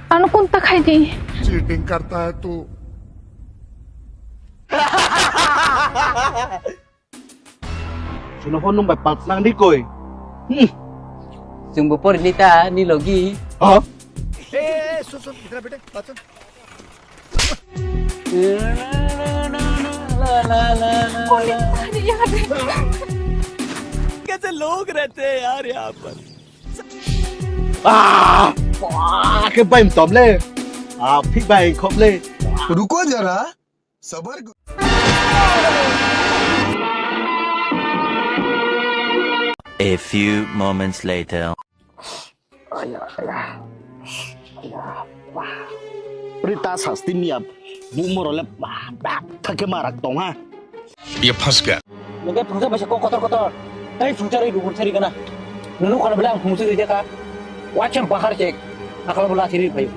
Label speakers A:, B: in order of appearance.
A: Ano kunta kay di?
B: Cheating करता है तू
C: Sinopon nung may palt nang di ko eh.
D: Sumbu por nita ni logi.
C: Ha?
B: सुन सुन इधर बेटे बात सुन
D: कैसे लोग रहते हैं यार यहाँ पर
C: Ah! Wah, cái bay tóm lên. À, phi bay khóc lên.
B: रुको जरा सबर
E: A few moments later.
C: Berita sasti niap. Bumur oleh bah thake marak tong ha.
B: ये फंस गया
D: Mungkin fungsi masih kok kotor-kotor. Tapi fungsi dari dubur cari kana. Nunu kalau bilang fungsi dia ka. Wajar bakar cek. Akal bola sini bayu.